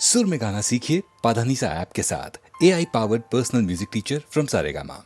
सुर में गाना सीखिए पाधानीसा ऐप के साथ। AI powered personal music teacher from Saregama.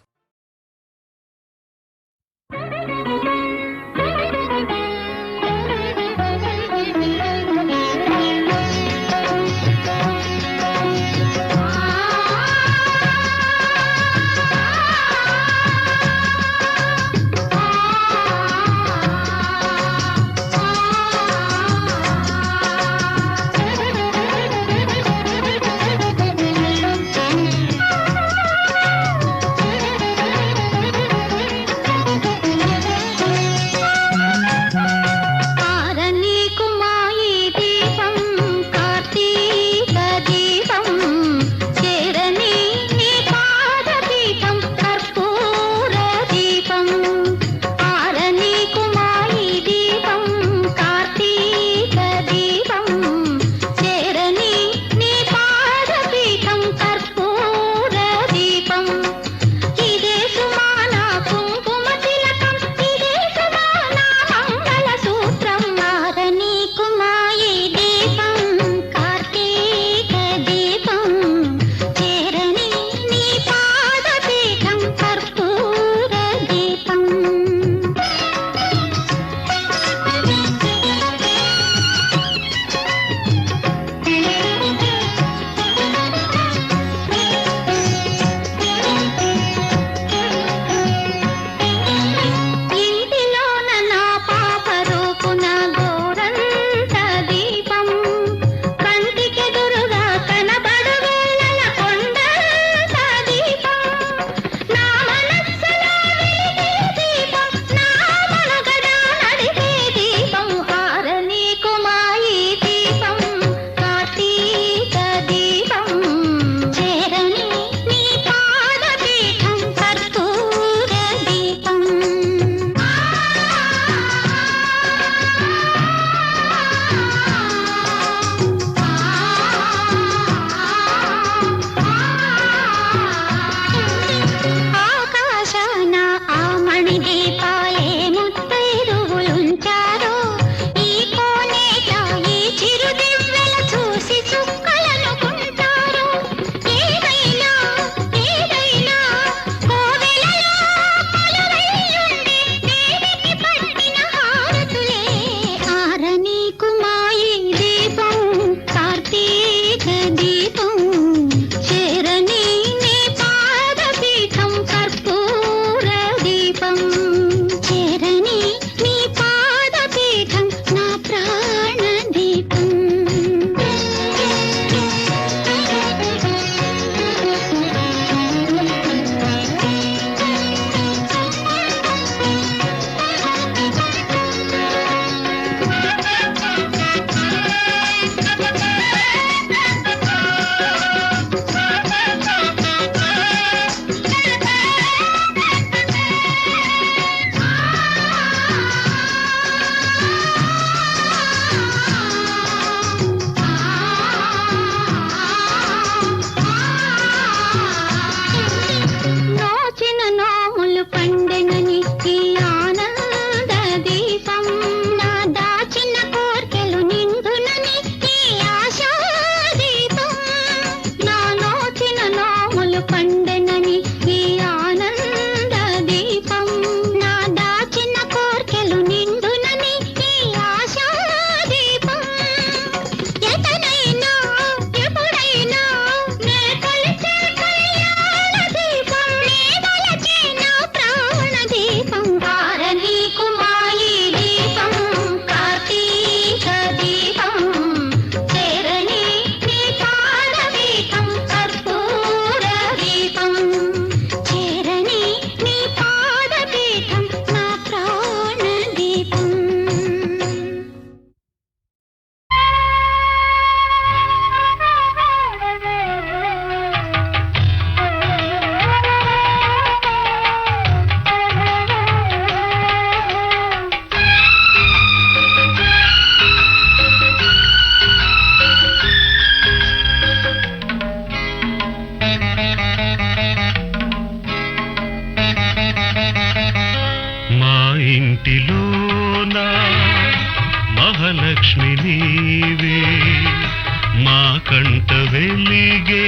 కంట వెలిగే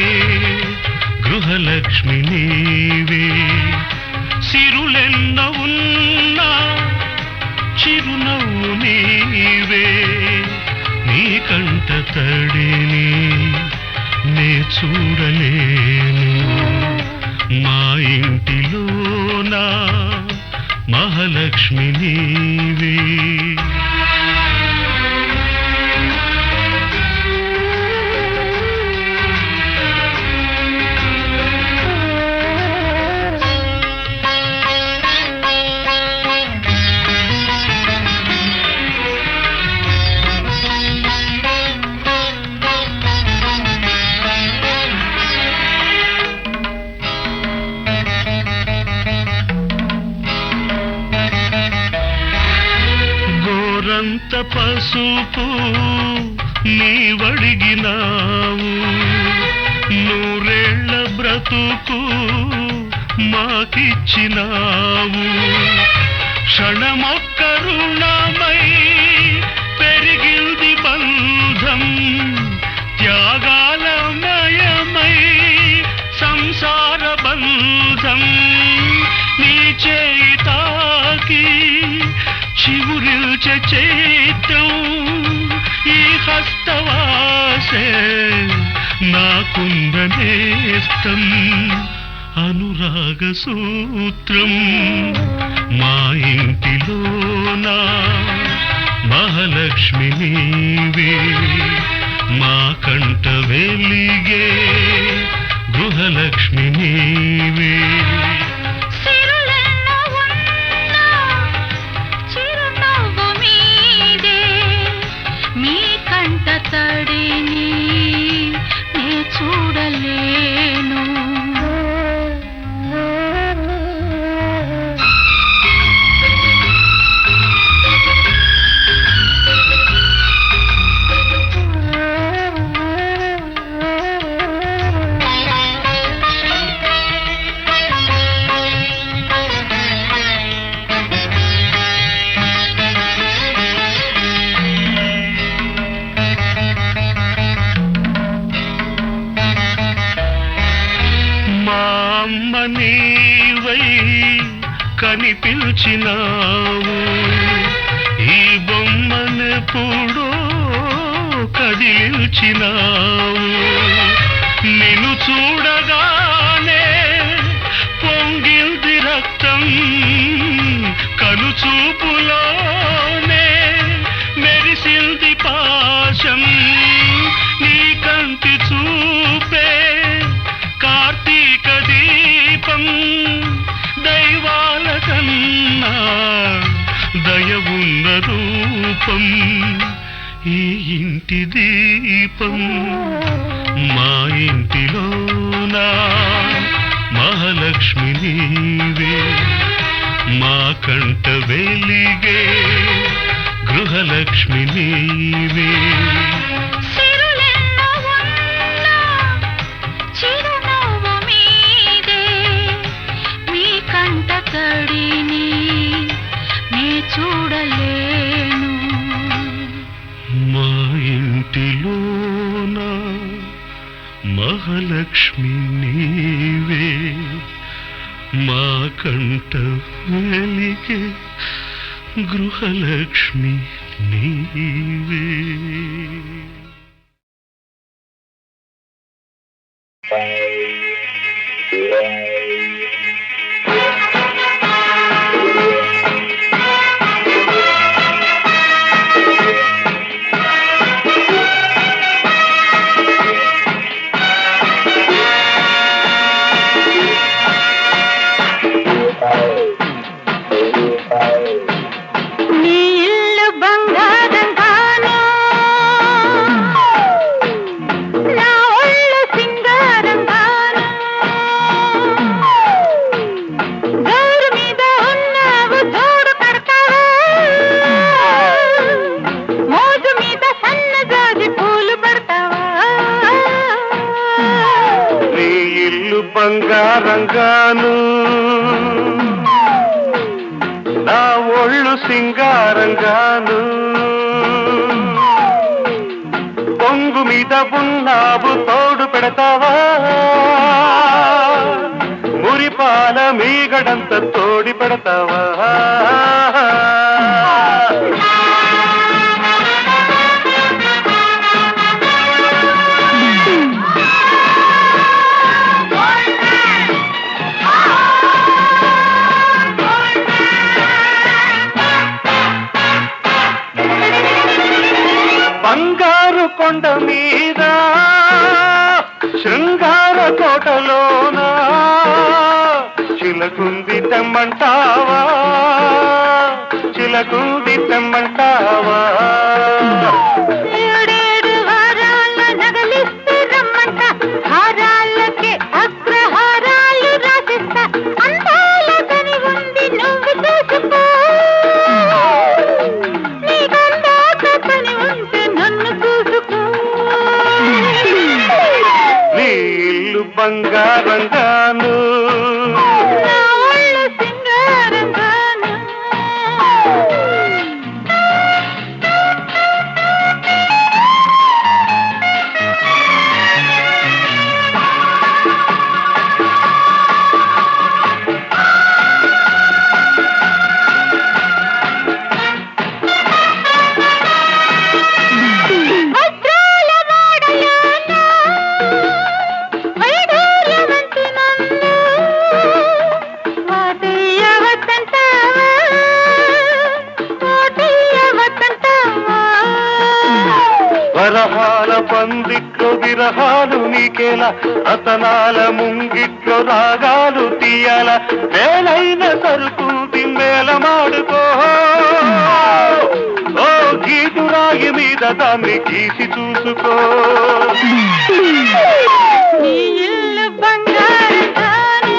గృహలక్ష్మి నీవే సిరులెన్న ఉన్నా చిరునవ్వు నీవే నీ కంట తడిని నే చూడలేను మా ఇంటిలోనా మహాలక్ష్మి నీవే గోరంత పసుపు నీవడిగినావు నూరేళ్ల బ్రతుకు మాకిచ్చినావు క్షణమొక్క రుణమై పెరిగింది బంధం త్యాగాలమయమై సంసార బంధం నీ చేయి తాకి చివురిల్చే చైత్రం ఈ హస్తవాసే నాకుందనేస్తం అనురాగ సూత్రం మా ఇంటిలోనా మహాలక్ష్మి నీవే మా కంట వెలిగే గృహలక్ష్మి నీవే తడిని నే చూడలేను అమ్మ నీవై కనిపించినావు ఈ బొమ్మనెప్పుడో కదిలించినావు నిన్ను చూడగానే పొంగిల్ది రక్తం కనుచూపులోనే మెరిసింది పాశం నీ కంటి చూపే కార్తీక దీపం దైవాల కన్నా దయవున్న రూపం ఈ ఇంటి దీపం మా ఇంటిలోనా మహాలక్ష్మి నీవే మా కంట వెలిగే గృహలక్ష్మి నీవే తడిని నే చూడలేను మా ఇంటిలోన మహాలక్ష్మి నీవే మా కంట వెలిగే గృహలక్ష్మి నీవే బంగారంగాను నా ఒళ్ళు సింగారంగాను పొంగు మీద ఉన్నావు తోడు పెడతావా మురిపాల మీగడంత తోడి పెడతావా బంగారు కొండ మీద శృంగార కోటలోన చిలకుంది తెమ్మంటావా చిలకుంది తెమ్మంటావా ఏడేడు వారాల నగలిస్తే రమ్మంట హారాలకే అగ్రహారాలు రాసిస్తా అందాల కని ఉంది నువ్వు చూసుకో నీకందాక పని ఉంటే నన్ను చూసుకో నీ ఇల్లు బంగారంగాను నా ఒళ్ళు సింగారంగాను వస్త్రాల వాడలోన వైడూర్యవంతి నన్ను వాటయ్యవద్దంటావా వాటయ్యవద్దంటావా వరహాల పందిట్లో విరహాలు నీకేలా రతనాల ముంగిట్లో రాగాలు తీయాల వేలైన సరుకుంది మేళమాడుకో ఓ గీతురాయి మీద దాన్ని గీసి చూసుకో నీ ఇల్లు బంగారంగాను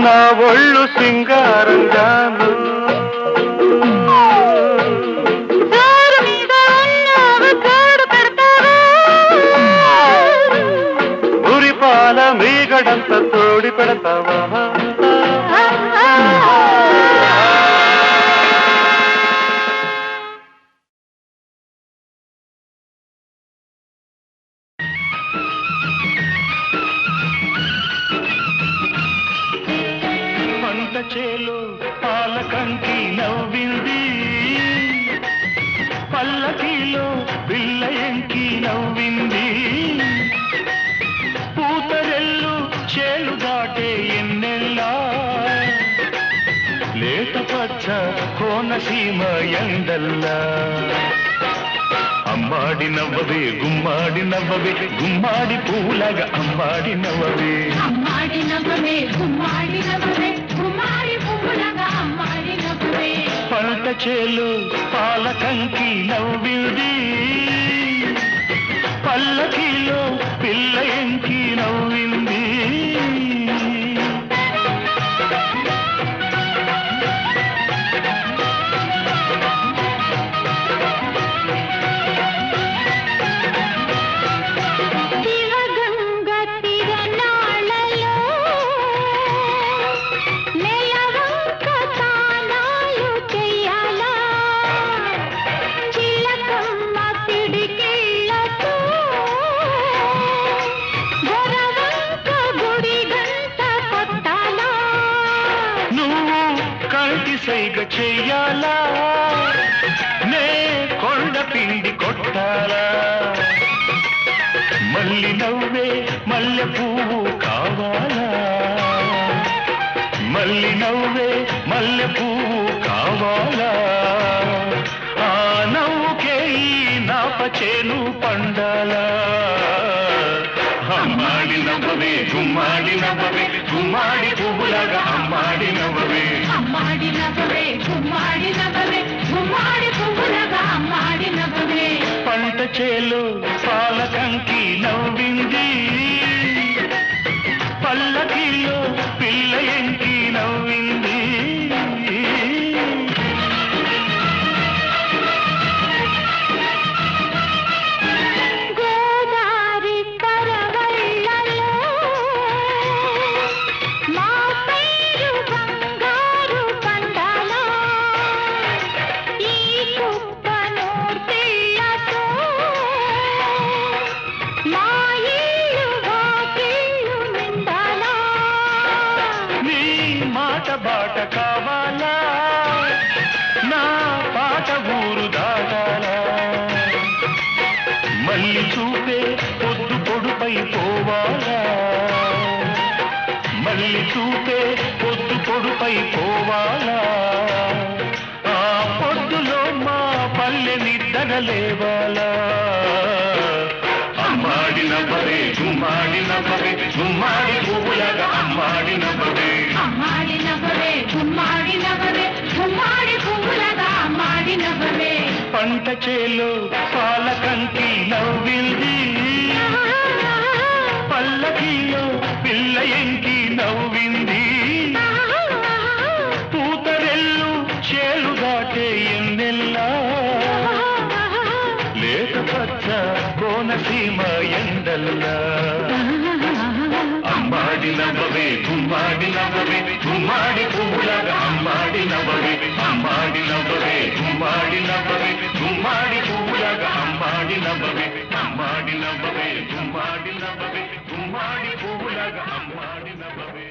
నా ఒళ్ళు సింగారంగాను జోరు మీద ఉన్నావు తోడు పెడతావా ఉరిపాల మీగడంత తోడి పెడతావా పంట చేలు పాలకంకి నవ్వింది పల్లకీలో పిల్ల ఎంకి నవ్వింది పూతరెల్లు చేలు దాటే ఎన్నెల్లా లేత పచ్చ కోనసీమ ఎండల్లా అమ్మాడి నవ్వవే గుమ్మాడి నవ్వవే గుమ్మాడి పూలగా అమ్మాడి నవ్వవే అమ్మాడి నవ్వవే గుమ్మాడి నవ్వవే గుమ్మాడి పువ్వులగా అమ్మాడి నవ్వవే పంట చేలు పాలకంకి నవ్వింది పల్లకీలో పిల్ల ఎంకి నవ్వింది శివగంగ తిరణాలలో నెలవంక తానాలు చెయ్యాలా చిలకమ్మ పిడికిళ్ళతో గొరవంక గుడి గంట కొట్టాలా నువ్వు కంటి సైగ చెయ్యాలా నే కొండ పిండి కొట్టాలా మల్లి నవ్వే మల్లె పువ్వు కావాలా మల్లి నవ్వే మల్లె పువ్వు కావాలా ఆ నవ్వుకే ఈ నాపచేను పండాలా అమ్మాడి నవ్వవే గుమ్మాడి నవ్వవే గుమ్మాడి పువ్వులాగా అమ్మాడి నవ్వవే అమ్మాడి నవ్వవే గుమ్మాడి నవ్వవే గుమ్మాడి పువ్వులగా అమ్మాడి నవ్వవే పంట చేలు పాలకంకి నవ్వింది పల్లకీలో పిల్ల ఎంకి నవ్వింది గోదారి కరవళ్ళలో మా పేరు బంగారు పండాల ఈ కుప్ప నోర్తిళ్ళతో మళ్ళీ చూపే పొద్దు పొడుపై పోవాలా మళ్ళీ చూపే పొద్దు పొడుపై పోవాలా ఆ పొద్దులో మా పల్లె నిద్రలేవాలా అమ్మాడి నవ్వవే గుమ్మాడి నవ్వవే గుమ్మాడి పువ్వులాగా అమ్మాడి నవ్వవే అమ్మాడి నవ్వవే గుమ్మాడి నవ్వవే గుమ్మాడి పువ్వులగా అమ్మాడి నవ్వవే పంట చేలో పాలకంకి నవ్వింది పల్లకిలో పిల్ల ఎంకి నవ్వింది పూతరెల్లు చేలు దాటే ఎన్నెల్లా లేత పచ్చ కోనసీమ ఎండల్లా అమ్మాడి నవ్వవే గుమ్మాడి నవ్వవే గుమ్మాడి పువ్వులాగా అమ్మాడి నవ్వవే అమ్మాడి నవ్వవే గుమ్మాడి నవ్వవే గుమ్మాడి పువ్వులాగా అమ్మాడి నవ్వవే అమ్మాడి నవ్వవే గుమ్మాడి నవ్వవే గుమ్మాడి పువ్వులాగా అమ్మాడి నవ్వవే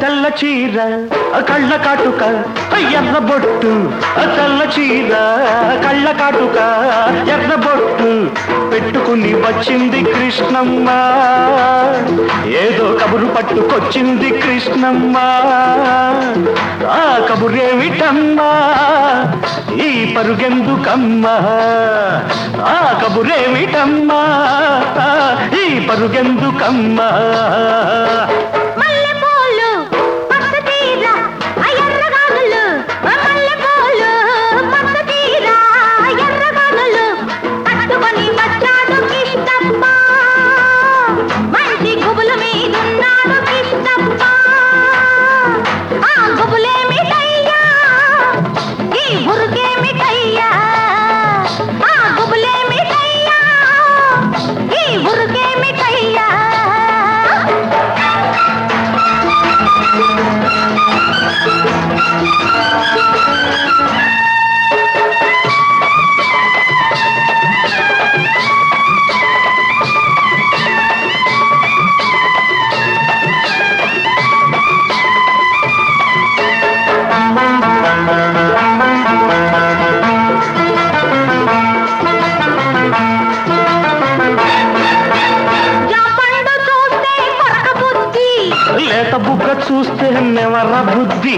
తెల్ల చీర కళ్ళ కాటుక ఎర్ర బొట్టు తెల్ల చీర కళ్ళ కాటుక ఎర్ర బొట్టు పెట్టుకుని వచ్చింది కృష్ణమ్మ ఏదో కబురు పట్టుకొచ్చింది కృష్ణమ్మ ఆ కబురేమిటమ్మా ఈ పరుగెందుకమ్మా ఆ కబురేమిటమ్మా ఈ పరుగెందుకమ్మా లేత బుగ్గ చూస్తే నెవర బుద్ధి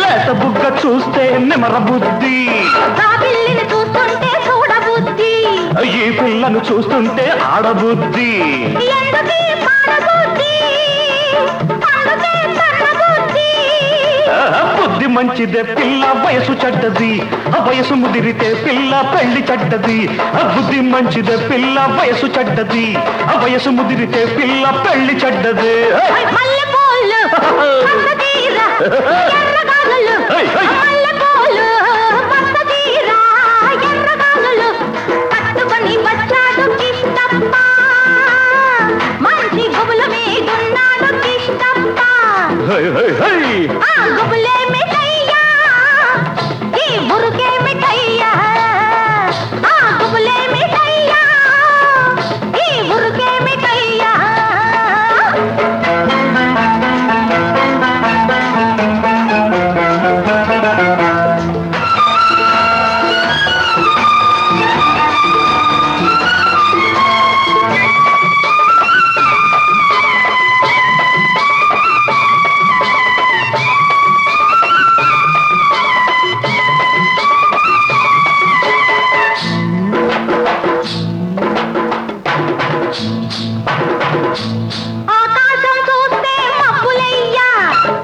లేత బుగ్గ చూస్తే నెమర బుద్ధి ఈ పిల్లను చూస్తుంటే ఆడబుద్ధి బుద్ధి మంచిదే పిల్ల వయసు చెడ్డది వయసు ముదిరితే పిల్ల పెళ్లి చెడ్డది బుద్ధి మంచిదే పిల్ల వయసు చెడ్డది వయసు ముదిరితే పిల్ల పెళ్లి చెడ్డది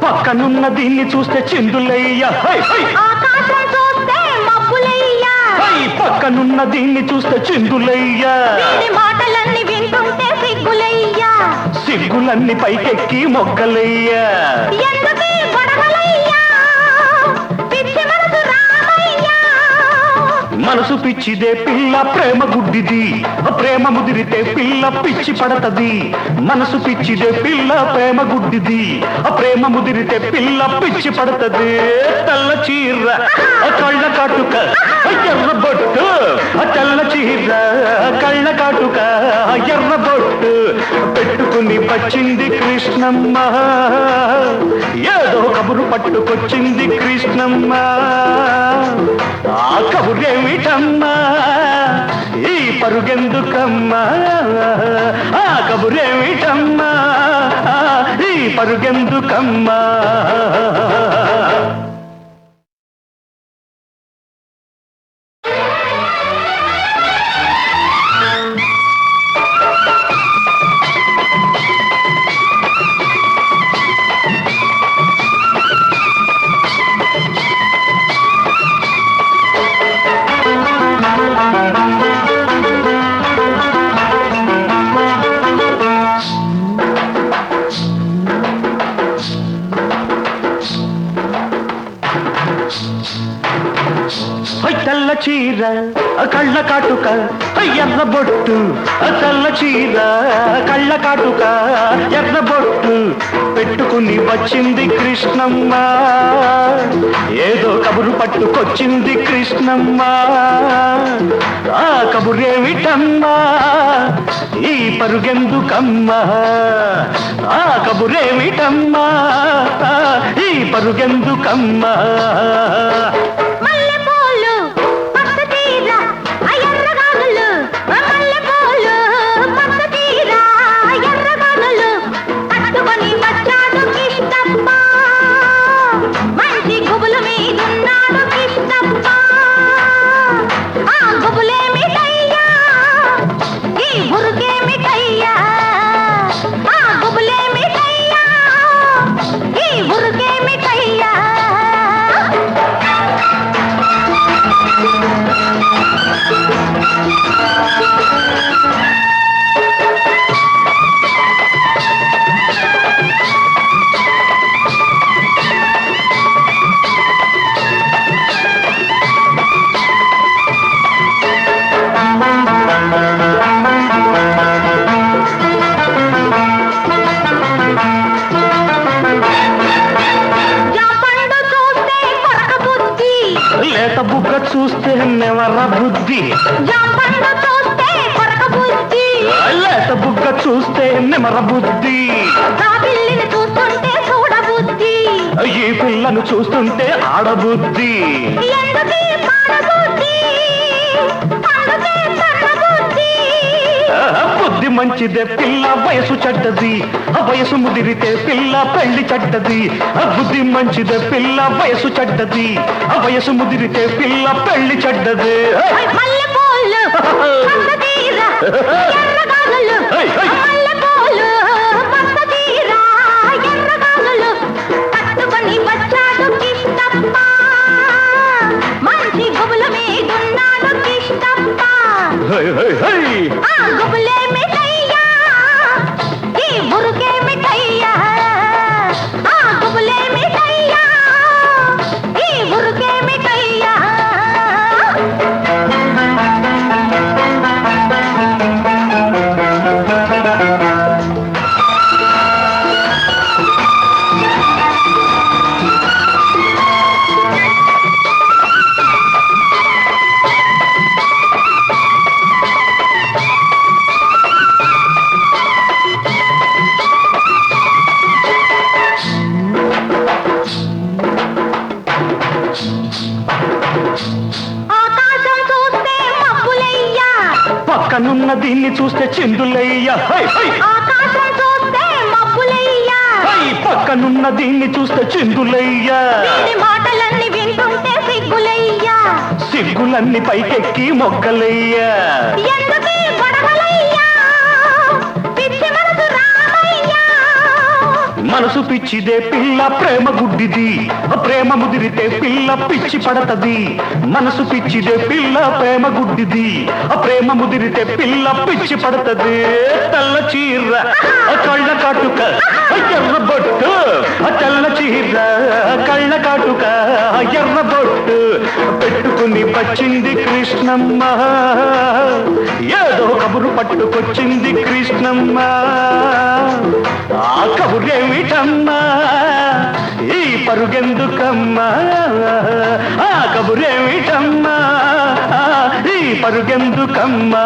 పక్కనున్న దీన్ని చూస్తే చిందులయ్యా పక్కనున్న దీన్ని చూస్తే చిందులయ్యా మాటలన్నీ వింటుంటే సిగ్గులయ్యా సిగ్గులన్నీ పైకెక్కి మొగ్గలయ్యా ఎందుకీ గొడవలయ్యా పిచ్చి మనసు రామయ్యా మనసు పిచ్చిదే పిల్ల ప్రేమ గుడ్డిది ప్రేమ ముదిరితే పిల్ల పిచ్చి పడతది మనసు పిచ్చిదే పిల్ల ప్రేమ గుడ్డిది ప్రేమ ముదిరితే పిల్ల పిచ్చి పడతది తెల్ల చీర కళ్ళ కాటుక ఎర్ర బొట్టు తెల్ల చీర కళ్ళ కాటుక ఎర్ర బొట్టు పెట్టుకుని వచ్చింది కృష్ణమ్మ ఏదో కబురు పట్టుకొచ్చింది కృష్ణమ్మ ఆ కబురేమిటమ్మా ఈ పరుగెందుకమ్మా ఆ కబురేమిటమ్మా ఈ పరుగెందుకమ్మా తెల్ల చీర కళ్ళ కాటుక ఎర్ర బొట్టు తెల్ల చీర కళ్ళ కాటుక ఎర్ర బొట్టు పెట్టుకుని వచ్చింది కృష్ణమ్మ ఏదో కబురు పట్టుకొచ్చింది కృష్ణమ్మ ఆ కబురేమిటమ్మా ఈ పరుగెందుకమ్మా ఆ కబురేమిటమ్మా ఈ పరుగెందుకమ్మా చూస్తే నెవర బుద్ధి లేత బుగ్గ చూస్తే నెమర బుద్ధి ఈ పిల్లను చూస్తుంటే ఆడబుద్ధి బుద్ధి మంచిదే పిల్ల వయసు చెడ్డది వయసు ముదిరితే పిల్ల పెళ్లి చెడ్డది బుద్ధి మంచిదే పిల్ల వయసు చెడ్డది వయసు ముదిరితే పిల్ల పెళ్లి చెడ్డది పక్కనున్న దీన్ని చూస్తే చిందులయ్యా పక్కనున్న దీన్ని చూస్తే చిందులయ్యా మాటలన్నీ వింటుంటే సిగ్గులయ్యా సిగ్గులన్నీ పైకెక్కి మొగ్గలయ్యా మనసు పిచ్చిదే పిల్ల ప్రేమ గుడ్డిది ప్రేమ ముదిరితే పిల్ల పిచ్చి పడతది మనసు పిచ్చిదే పిల్ల ప్రేమ గుడ్డిది ప్రేమ ముదిరితే పిల్ల పిచ్చి పడతది తెల్ల చీర కళ్ళ కాటుక ఎర్ర బొట్టు తెల్ల చీర కళ్ళ కాటుక ఎర్ర బొట్టు పెట్టుకుని వచ్చింది కృష్ణమ్మ ఏదో కబురు పట్టుకొచ్చింది కృష్ణమ్మ ఆ కబురేమిటమ్మా ఈ పరుగెందుకమ్మా ఆ కబురేమిటమ్మా ఈ పరుగెందుకమ్మా